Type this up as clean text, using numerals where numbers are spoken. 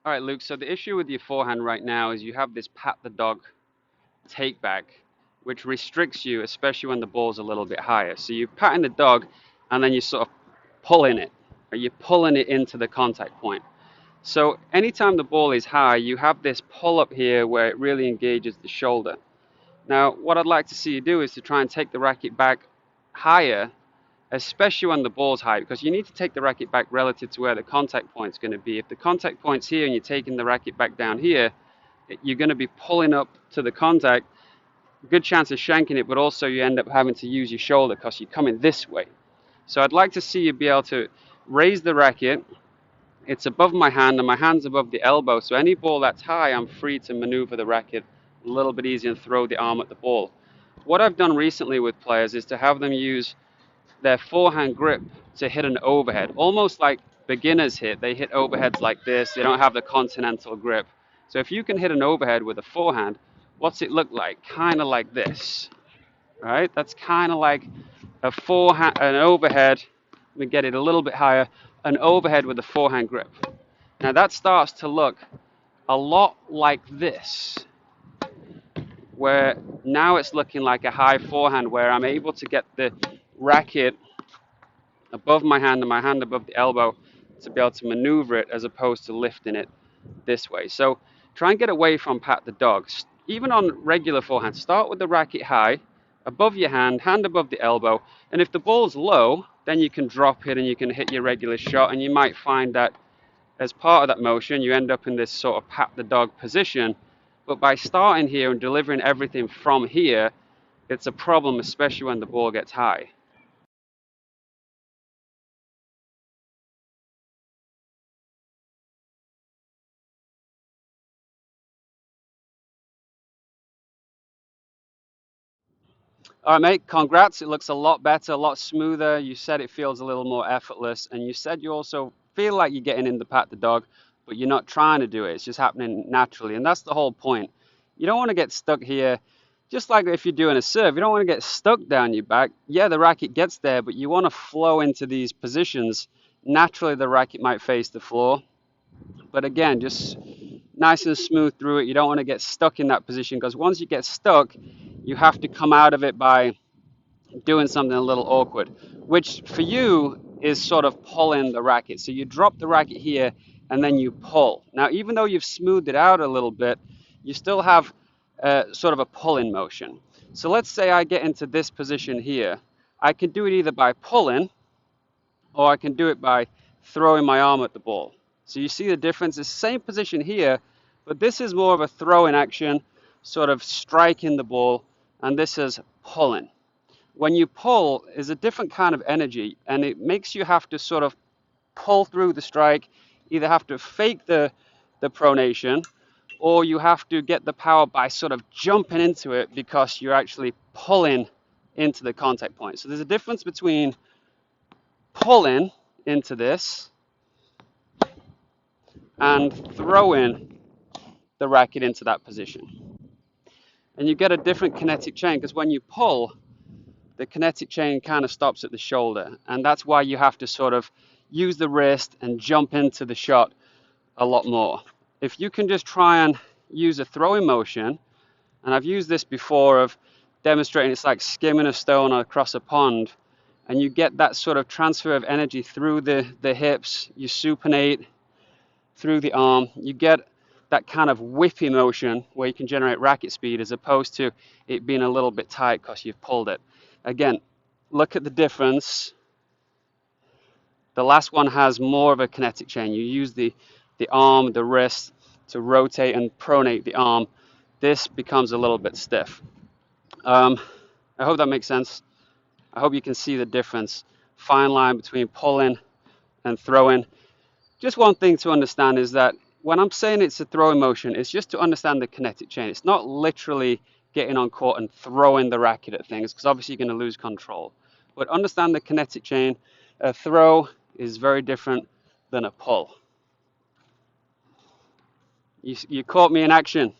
All right, Luke, so the issue with your forehand right now is you have this pat the dog take back, which restricts you, especially when the ball's a little bit higher. So you're patting the dog and then you're sort of pulling it, or you're pulling it into the contact point. So anytime the ball is high, you have this pull up here where it really engages the shoulder. Now, what I'd like to see you do is to try and take the racket back higher, especially when the ball's high, because you need to take the racket back relative to where the contact point's going to be. If the contact point's here and you're taking the racket back down here, you're going to be pulling up to the contact. Good chance of shanking it, but also you end up having to use your shoulder because you're coming this way. So I'd like to see you be able to raise the racket. It's above my hand and my hand's above the elbow, so any ball that's high, I'm free to maneuver the racket a little bit easier and throw the arm at the ball. What I've done recently with players is to have them use their forehand grip to hit an overhead, almost like beginners hit. They hit overheads like this. They don't have the continental grip. So if you can hit an overhead with a forehand, what's it look like? Kind of like this, right? That's kind of like a forehand, an overhead. Let me get it a little bit higher. An overhead with a forehand grip. Now that starts to look a lot like this, where now it's looking like a high forehand where I'm able to get the racket above my hand and my hand above the elbow to be able to maneuver it as opposed to lifting it this way. So try and get away from pat the dog. Even on regular forehand, start with the racket high, above your hand, hand above the elbow, and if the ball's low, then you can drop it and you can hit your regular shot, and you might find that as part of that motion, you end up in this sort of pat the dog position. But by starting here and delivering everything from here, it's a problem, especially when the ball gets high. All right, mate, congrats. It looks a lot better, a lot smoother. You said it feels a little more effortless, and you said you also feel like you're getting in the pat the dog, but you're not trying to do it. It's just happening naturally, and that's the whole point. You don't want to get stuck here, just like if you're doing a serve. You don't want to get stuck down your back. Yeah, the racket gets there, but you want to flow into these positions. Naturally, the racket might face the floor, but again, just nice and smooth through it. You don't want to get stuck in that position because once you get stuck, you have to come out of it by doing something a little awkward, which for you is sort of pulling the racket. So you drop the racket here and then you pull. Now, even though you've smoothed it out a little bit, you still have sort of a pulling motion. So let's say I get into this position here. I can do it either by pulling or I can do it by throwing my arm at the ball. So you see the difference? It's the same position here, but this is more of a throwing action, sort of striking the ball, and this is pulling. When you pull is a different kind of energy, and it makes you have to sort of pull through the strike, either have to fake the pronation, or you have to get the power by sort of jumping into it because you're actually pulling into the contact point. So there's a difference between pulling into this and throwing the racket into that position. And you get a different kinetic chain because when you pull, the kinetic chain kind of stops at the shoulder. And that's why you have to sort of use the wrist and jump into the shot a lot more. If you can just try and use a throwing motion, and I've used this before of demonstrating it's like skimming a stone across a pond, and you get that sort of transfer of energy through the hips, you supinate through the arm, you get that kind of whippy motion where you can generate racket speed as opposed to it being a little bit tight because you've pulled it. Again, look at the difference. The last one has more of a kinetic chain. You use the arm, the wrist to rotate and pronate the arm. This becomes a little bit stiff. I hope that makes sense. I hope you can see the difference. Fine line between pulling and throwing. Just one thing to understand is that when I'm saying it's a throwing motion, it's just to understand the kinetic chain. It's not literally getting on court and throwing the racket at things, because obviously you're going to lose control. But understand the kinetic chain. A throw is very different than a pull. You caught me in action.